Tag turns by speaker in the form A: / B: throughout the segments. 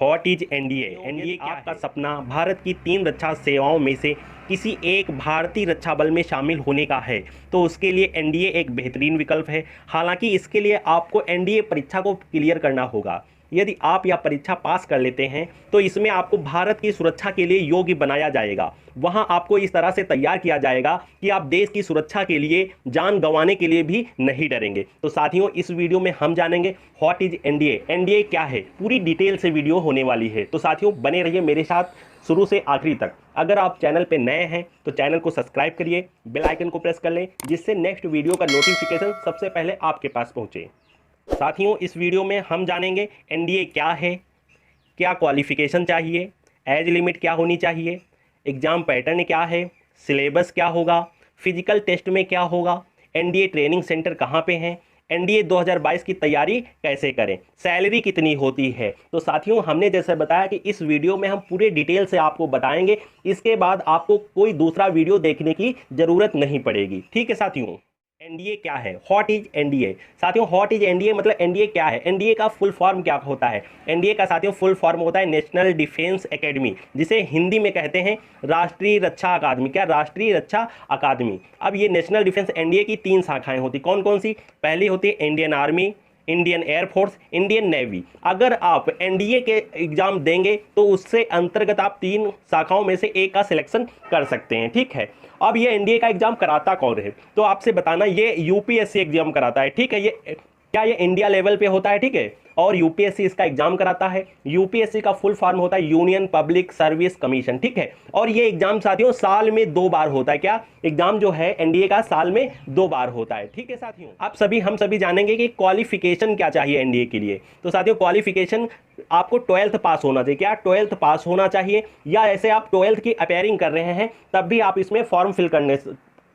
A: What is NDA? NDA आपका सपना भारत की 3 रक्षा सेवाओं में से किसी एक भारतीय रक्षा बल में शामिल होने का है तो उसके लिए एनडीए एक बेहतरीन विकल्प है। हालांकि इसके लिए आपको एनडीए परीक्षा को क्लियर करना होगा। यदि आप यह परीक्षा पास कर लेते हैं तो इसमें आपको भारत की सुरक्षा के लिए योग्य बनाया जाएगा। वहां आपको इस तरह से तैयार किया जाएगा कि आप देश की सुरक्षा के लिए जान गंवाने के लिए भी नहीं डरेंगे। तो साथियों, इस वीडियो में हम जानेंगे व्हाट इज एनडीए, एनडीए क्या है, पूरी डिटेल से वीडियो होने वाली है। तो साथियों, बने रहिए मेरे साथ शुरू से आखिरी तक। अगर आप चैनल पे नए हैं तो चैनल को सब्सक्राइब करिए, बेल आइकन को प्रेस कर लें जिससे नेक्स्ट वीडियो का नोटिफिकेशन सबसे पहले आपके पास पहुंचे। साथियों, इस वीडियो में हम जानेंगे एनडीए क्या है, क्या क्वालिफिकेशन चाहिए, एज लिमिट क्या होनी चाहिए, एग्ज़ाम पैटर्न क्या है, सिलेबस क्या होगा, फिजिकल टेस्ट में क्या होगा, एनडीए ट्रेनिंग सेंटर कहाँ पे हैं, एनडीए 2022 की तैयारी कैसे करें, सैलरी कितनी होती है। तो साथियों, हमने जैसे बताया कि इस वीडियो में हम पूरे डिटेल से आपको बताएंगे। इसके बाद आपको कोई दूसरा वीडियो देखने की ज़रूरत नहीं पड़ेगी। ठीक है साथियों, एनडीए क्या है, व्हाट इज एनडीए। साथियों, व्हाट इज एनडीए मतलब एनडीए क्या है, एनडीए का फुल फॉर्म क्या होता है। एनडीए का साथियों फुल फॉर्म होता है नेशनल डिफेंस एकेडमी, जिसे हिंदी में कहते हैं राष्ट्रीय रक्षा अकादमी। क्या, राष्ट्रीय रक्षा अकादमी। अब ये नेशनल डिफेंस एनडीए की 3 शाखाएं होती, कौन कौन सी? पहली होती है Indian army, Indian air force, Indian navy. अगर आप एनडीए के एग्जाम देंगे तो उससे अंतर्गत आप 3 शाखाओं में से एक का सिलेक्शन कर सकते हैं। ठीक है, अब ये एनडीए का एग्जाम कराता कौन है तो आपसे बताना, ये यूपीएससी एग्जाम कराता है। ठीक है, ये क्या ये इंडिया लेवल पे होता है। ठीक है, और यूपीएससी इसका एग्जाम कराता है। यूपीएससी का फुल फॉर्म होता है यूनियन पब्लिक सर्विस कमीशन। ठीक है, और ये एग्जाम साथियों साल में 2 बार होता है। क्या, एग्जाम जो है एनडीए का साल में 2 बार होता है। ठीक है साथियों, हम सभी जानेंगे कि क्वालिफिकेशन क्या चाहिए एनडीए के लिए। तो साथियों, क्वालिफिकेशन आपको 12th पास होना चाहिए। क्या, 12th पास होना चाहिए, या ऐसे आप 12th की अपेयरिंग कर रहे हैं तब भी आप इसमें फॉर्म फिल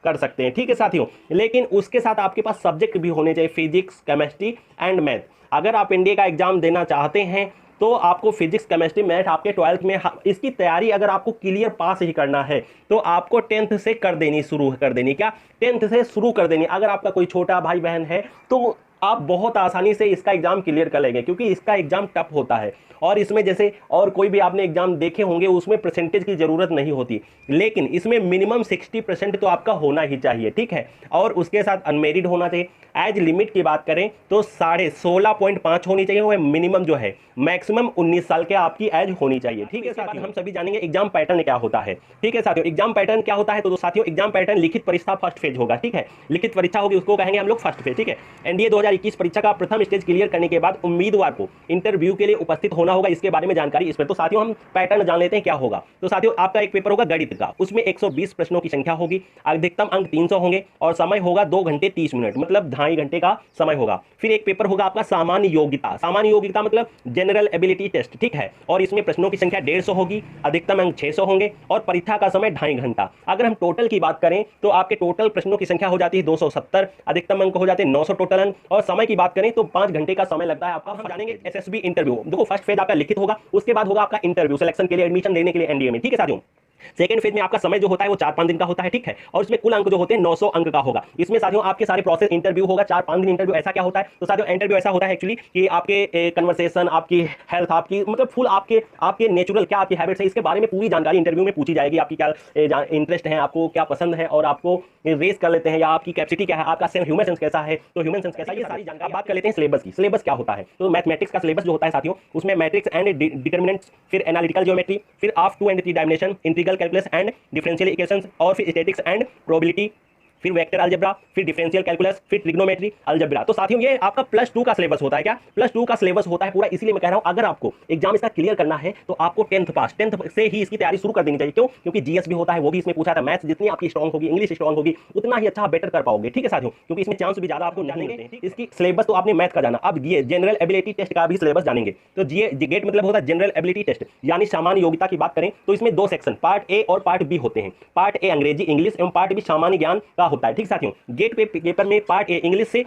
A: कर सकते हैं। ठीक है साथियों, लेकिन उसके साथ आपके पास सब्जेक्ट भी होने चाहिए, फिजिक्स, केमिस्ट्री एंड मैथ। अगर आप एनडीए का एग्जाम देना चाहते हैं तो आपको फिजिक्स, केमिस्ट्री, मैथ आपके 12th में, इसकी तैयारी अगर आपको क्लियर पास ही करना है तो आपको 10th से शुरू कर देनी। क्या, 10th से शुरू कर देनी। अगर आपका कोई छोटा भाई बहन है तो आप बहुत आसानी से इसका एग्जाम क्लियर कर लेंगे, क्योंकि इसका एग्जाम टफ होता है। और इसमें जैसे और कोई भी आपने एग्जाम देखे होंगे उसमें परसेंटेज की जरूरत नहीं होती, लेकिन इसमें मिनिमम 60% तो आपका होना ही चाहिए। ठीक है, और उसके साथ अनमेरिड होना चाहिए। एज लिमिट की बात करें तो 16.5 होनी चाहिए, वो मिनिमम जो है। मैक्सिमम 19 साल के आपकी एज होनी चाहिए। ठीक है साथियों, हम सभी जानेंगे एग्जाम पैटर्न क्या होता है। ठीक है साथियों, एग्जाम पैटर्न क्या होता है तो साथियों एग्जाम पैटर्न लिखित परीक्षा फर्स्ट फेज होगा। ठीक है, लिखित परीक्षा होगी उसको कहेंगे हम लोग फर्स्ट फेज। ठीक है, एनडीए 2021 परीक्षा का प्रथम स्टेज क्लियर करने के बाद उम्मीदवार को इंटरव्यू के लिए उपस्थित होना होगा। इसके बारे में जानकारी इसमें, तो साथियों हम पैटर्न जान लेते हैं क्या होगा। तो साथियों, आपका एक पेपर होगा गणित का, उसमें 120 प्रश्नों की संख्या होगी, अधिकतम अंक 300 होंगे और समय होगा 2 घंटे 30 मिनट, मतलब 2.5 घंटे का समय होगा। फिर एक पेपर होगा आपका सामान्य योग्यता। सामान्य योग्यता मतलब जनरल एबिलिटी टेस्ट। ठीक है, और इसमें प्रश्नों की संख्या 150 होगी, अधिकतम अंक 600 होंगे और परीक्षा का समय 2.5 घंटा। अगर हम टोटल की बात करें तो आपके टोटल प्रश्नों की संख्या हो जाती है 270, अधिकतम अंक हो जाते हैं 900 टोटल अंक, और समय की बात करें तो 5 घंटे का समय लगता है आपका। हम जानेंगे एसएसबी इंटरव्यू। देखो, फर्स्ट फेज आपका लिखित होगा, उसके बाद होगा आपका इंटरव्यू सिलेक्शन के लिए, एडमिशन लेने के लिए एनडीए में। ठीक है साथियों, सेकंड फेज में आपका समय जो होता है वो 4-5 दिन का होता है। ठीक है, और इसमें कुल अंक जो होते हैं 900 अंक का होगा। इसमें साथियों आपके सारे प्रोसेस इंटरव्यू होगा, 4-5 दिन इंटरव्यू। ऐसा क्या होता है तो साथियों, इंटरव्यू ऐसा होता है एक्चुअली कि आपके कन्वर्सेशन, आपकी हेल्थ, आपकी मतलब फुल आपके नेचुरल क्या आपकी हैबिट्स है, इसके बारे में पूरी जानकारी इंटरव्यू में पूछी जाएगी। आपकी क्या इंटरेस्ट है, आपको क्या पसंद है, और आपको रेस कर लेते हैं, या आपकी कैपेसिटी क्या है, आपका ह्यूमन सेंस कैसा है, तो ह्यूमन सेंस कैसा, ये सारी जानकारी। बात कर लेते हैं सिलेबस की। सिलेबस क्या होता है तो मैथमेटिक्स का सिलेबस जो होता है साथियों, उसमें मैट्रिक्स एंड डिटर्मिनेंट्स, फिर एनालिटिकल ज्योमेट्री, फिर of 2 and 3 dimension, integral calculus and differential equations, और फिर स्टैटिक्स एंड प्रोबेबिलिटी, फिर वेक्टर अलजेब्रा, फिर डिफरेंशियल कैलकुलस, फिर ट्रिग्नोमेट्री अलजेब्रा। तो साथियों ये आपका +2 का सिलेबस होता है। क्या, +2 का सिलेबस होता है पूरा। इसलिए मैं कह रहा हूं अगर आपको एग्जाम इसका क्लियर करना है तो आपको 10th से ही इसकी तैयारी शुरू कर देनी चाहिए। क्यों? क्योंकि जीएस भी होता है, वो भी इसमें पूछा था। मैथ्स जितनी आपकी स्ट्रॉन्ग होगी, इंग्लिश स्ट्रॉन्ग होगी, उतना ही अच्छा बेटर कर पाओगे। ठीक है साथियों, क्योंकि इसमें चांस भी ज्यादा आपको नहीं मिलते हैं। इसकी सिलेबस तो आपने मैथ का जाना, अब ये जनरल एबिलिटी टेस्ट का भी सिलेबस जानेंगे। तो गेट मतलब होता है जनरल एबिलिटी टेस्ट, यानी सामान्य योग्यता की बात करें तो इसमें 2 सेक्शन, पार्ट ए और पार्ट बी होते हैं। पार्ट ए अंग्रेजी इंग्लिश एवं पार्ट बी सामान्य ज्ञान का होता है। ठीक साथियों, गेट पे पेपर में पार्ट ए इंग्लिश से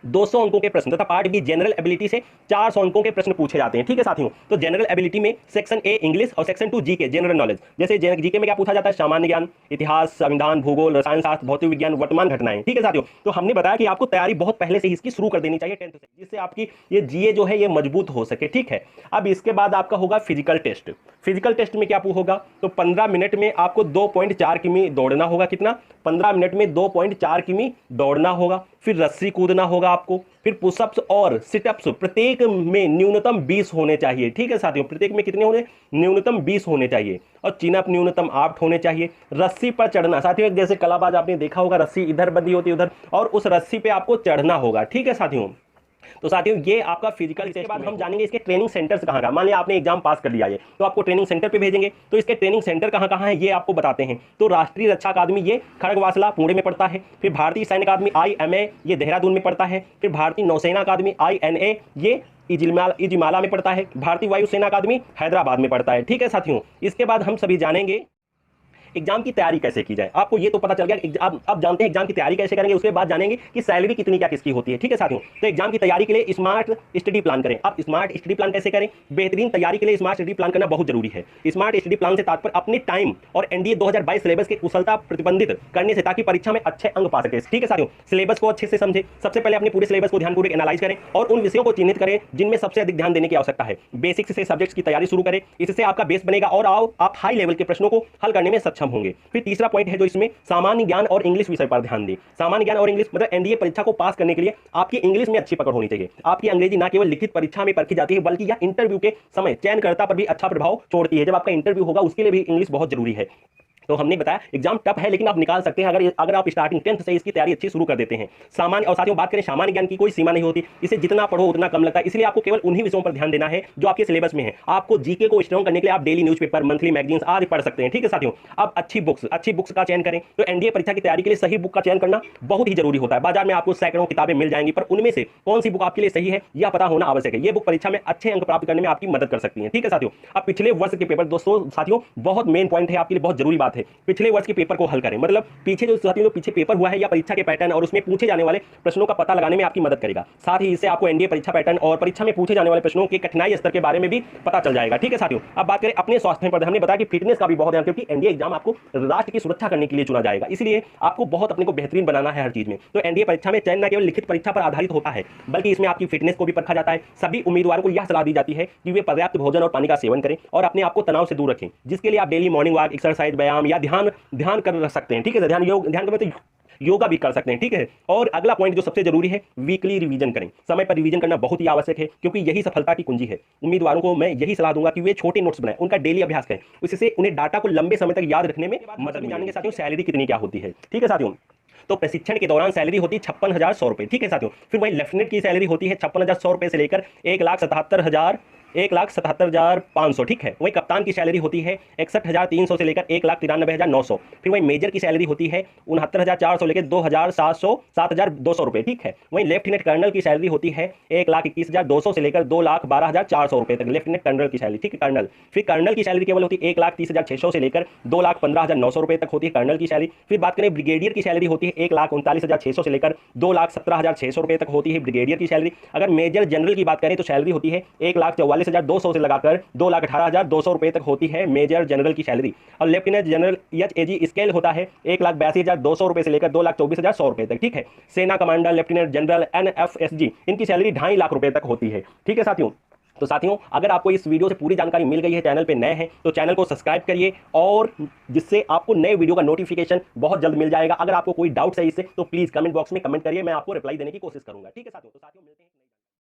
A: 200 अंकों के प्रश्न तथा पार्ट बी जनरल एबिलिटी से 400 अंकों के प्रश्न पूछे जाते हैं। ठीक है साथियों, तो जनरल एबिलिटी में सेक्शन ए इंग्लिश और सेक्शन 2 जीके जनरल नॉलेज। जैसे जीके में क्या पूछा जाता है, सामान्य ज्ञान, इतिहास, संविधान, भूगोल, रसायन शास्त्र, भौतिक विज्ञान, वर्तमान घटनाएं। ठीक है साथियों, तो हमने बताया कि आपको तैयारी बहुत पहले से ही इसकी शुरू कर देनी चाहिए 10th से, जिससे आपकी ये जीए जो है ये मजबूत हो सके। ठीक है, अब इसके बाद आपका होगा फिजिकल टेस्ट। फिजिकल टेस्ट में क्या होगा, तो 15 मिनट में आपको 2.4 किमी दौड़ना होगा। कितना, 15 मिनट में 2.4 किमी दौड़ना होगा। फिर रस्सी कूदना होगा आपको, फिर पुशअप्स और सिटअप्स प्रत्येक में न्यूनतम 20 होने चाहिए। ठीक है साथियों, प्रत्येक में कितने होने, न्यूनतम 20 होने चाहिए। और चिनअप न्यूनतम 8 होने चाहिए। रस्सी पर चढ़ना साथियों, जैसे कलाबाज आपने देखा होगा, रस्सी इधर बंधी होती है उधर, और उस रस्सी पे आपको चढ़ना होगा। ठीक है साथियों, तो साथियों ये आपका फिजिकल। इसके बाद हम जानेंगे इसके ट्रेनिंग सेंटर्स कहाँ कहाँ। मान लिया आपने एग्जाम पास कर लिया है तो आपको ट्रेनिंग सेंटर पे भेजेंगे, तो इसके ट्रेनिंग सेंटर कहाँ कहाँ है ये आपको बताते हैं। तो राष्ट्रीय रक्षा अकादमी ये खड़गवासला पुणे में पड़ता है। फिर भारतीय सैन्य अकादमी IMA ये देहरादून में पड़ता है। फिर भारतीय नौसेना अकादमी INA ये इजिमाला में पड़ता है। भारतीय वायुसेना अकादमी हैदराबाद में पड़ता है। ठीक है साथियों, इसके बाद हम सभी जानेंगे एग्जाम की तैयारी कैसे की जाए। आपको ये तो पता चल गया, अब जानते हैं एग्जाम की तैयारी कैसे करेंगे। उसके बाद जानेंगे कि सैलरी कितनी क्या किसकी होती है। ठीक है साथियों, तो एग्जाम की तैयारी के लिए स्मार्ट स्टडी प्लान करें। अब स्मार्ट स्टडी प्लान कैसे करें, बेहतरीन तैयारी के लिए स्मार्ट स्टडी प्लान करना बहुत जरूरी है। स्मार्ट स्टडी प्लान से तात्पर्य अपने टाइम और एनडीए 2022 सिलेबस की कुशलता प्रतिबंधित करने से, ताकि परीक्षा में अच्छे अंक पा सके। ठीक है साथियों, सिलेबस को अच्छे से समझे। सबसे पहले अपने पूरे सिलेबस को ध्यानपूर्वक एनालाइज करें और उन विषयों को चिन्हित करें जिनमें सबसे अधिक ध्यान देने की आवश्यकता है। बेसिक्स से सब्जेक्ट्स की तैयारी शुरू करें, इससे आपका बेस बनेगा और आप हाई लेवल के प्रश्नों को हल करने में सक्षम होंगे। फिर तीसरा पॉइंट है जो इसमें सामान्य ज्ञान और इंग्लिश विषय पर ध्यान दें। सामान्य ज्ञान और इंग्लिश मतलब एनडीए परीक्षा को पास करने के लिए आपकी इंग्लिश में अच्छी पकड़ होनी चाहिए। आपकी अंग्रेजी ना केवल लिखित परीक्षा में परखी जाती है, बल्कि यह इंटरव्यू के समय चयनकर्ता पर भी अच्छा प्रभाव छोड़ती है। जब आपका इंटरव्यू होगा उसके लिए भी इंग्लिश बहुत जरूरी है। तो हमने बताया एग्जाम टफ है, लेकिन आप निकाल सकते हैं अगर आप स्टार्टिंग 10th से इसकी तैयारी अच्छी शुरू कर देते हैं। सामान्य और साथियों बात करें, सामान्य ज्ञान की कोई सीमा नहीं होती, इसे जितना पढ़ो उतना कम लगता है। इसलिए आपको केवल उन्हीं विषयों पर ध्यान देना है जो आपके सिलेबस में है। आपको जीके को स्ट्रॉन्ग करने के लिए आप डेली न्यूज़पेपर, मंथली मैगजीन्स आदि पढ़ सकते हैं। ठीक है साथियों, अब अच्छी बुक्स का चयन करें। तो एनडीए परीक्षा की तैयारी के लिए सही बुक का चयन करना बहुत ही जरूरी होता है। बाजार में आपको सैकड़ों किताबें मिल जाएंगी, पर उनमें से कौन सी बुक आपके लिए सही है यह पता होना आवश्यक है। ये बुक परीक्षा में अच्छे अंक प्राप्त करने में आपकी मदद कर सकती है। ठीक है साथियों, अब पिछले वर्ष के पेपर, दोस्तों साथियों बहुत मेन पॉइंट है आपके लिए, बहुत जरूरी बात है। पिछले वर्ष पेपर को हल करें, मतलब पीछे जो साथियों पीछे पेपर हुआ है या परीक्षा के पैटर्न और उसमें पूछे जाने वाले प्रश्नों का पता लगाने में आपकी मदद करेगा। साथ ही इससे आपको एनडीए परीक्षा पैटर्न और परीक्षा में पूछे जाने वाले प्रश्नों के कठिनाई स्तर के बारे में भी पता चल जाएगा। ठीक है साथियों, अब बात करें अपने स्वास्थ्य पर। हमने बताया कि फिटनेस का भी बहुत ध्यान, क्योंकि एनडीए एग्जाम आपको राष्ट्र की सुरक्षा करने के लिए चुना जाएगा, इसलिए आपको बहुत अपने को बेहतरीन बनाना है हर चीज में। तो एनडीए परीक्षा में चयन न केवल लिखित परीक्षा पर आधारित होता है, बल्कि इसमें आपकी फिटनेस को भी परखा जाता है। सभी उम्मीदवारों को यह सलाह दी जाती है कि वे पर्याप्त भोजन और पानी का सेवन करें और अपने आप को तनाव से दूर रखें, जिसके लिए आप डेली मॉर्निंग वॉक, एक्सरसाइज, व्यायाम या ध्यान कर सकते हैं। ठीक है, ध्यान में तो योगा भी कर सकते हैं। ठीक है, और अगला पॉइंट जो सबसे जरूरी है, वीकली रिवीजन करें। समय पर रिवीजन करना बहुत ही आवश्यक है, क्योंकि यही सफलता की कुंजी है। उम्मीदवारों को मैं यही सलाह दूंगा कि वे छोटे नोट्स बनाएं, उनका डेली अभ्यास करें, उससे उन्हें डाटा को लंबे समय तक याद रखने में मदद मिलेगी। जानेंगे साथियों सैलरी कितनी क्या होती है। ठीक है साथियों, तो प्रशिक्षण के दौरान सैलरी होती है 56,100 रुपए। ठीक है साथियों, फिर वही लेफ्टिनेंट की सैलरी होती है 56,100 रुपए से लेकर 1,77,500। ठीक है, वही कप्तान की सैलरी होती है 61,300 से लेकर 1,93,900। फिर वही मेजर की सैलरी होती है 69,400 लेकर 7,200 रुपए। ठीक है, वही लेफ्टिनेंट कर्नल की सैलरी होती है 1,21,200 से लेकर 2,12,400 रुपए तक लेफ्टिनेंट कर्नल की सैलरी। ठीक है, कर्नल। फिर कर्नल की सैलरी केवल होती है 1,30,600 से लेकर 2,15,900 रुपए तक होती है कर्नल की सैलरी। फिर बात करें ब्रिगेडियर की सैलरी होती है 1,39,600 से लेकर 2,17,600 रुपए तक होती है ब्रिगेडियर की सैलरी। अगर मेजर जनरल की बात करें तो सैलरी होती है 1,44,200 से लगाकर 2,18,200 रुपए तक होती है मेजर जनरल की सैलरी। और लेफ्टिनेंट जनरल एचएजी स्केल होता है 1,82,200 रुपए से लेकर 2,24,100 रुपए तक। ठीक है, सेना कमांडर, लेफ्टिनेंट जनरल, एनएफएसजी इनकी सैलरी 2.5 लाख रुपए तक होती है। ठीक है साथियों, तो साथियों अगर आपको इस वीडियो से पूरी जानकारी मिल गई है, चैनल पे नए हैं तो चैनल को सब्सक्राइब करिए, और जिससे आपको नए वीडियो का नोटिफिकेशन बहुत जल्द मिल जाएगा। अगर आपको कोई डाउट्स है इससे तो प्लीज कमेंट बॉक्स में कमेंट करिए, मैं आपको रिप्लाई देने की कोशिश करूंगा। ठीक है साथियों, तो साथियों मिलते हैं।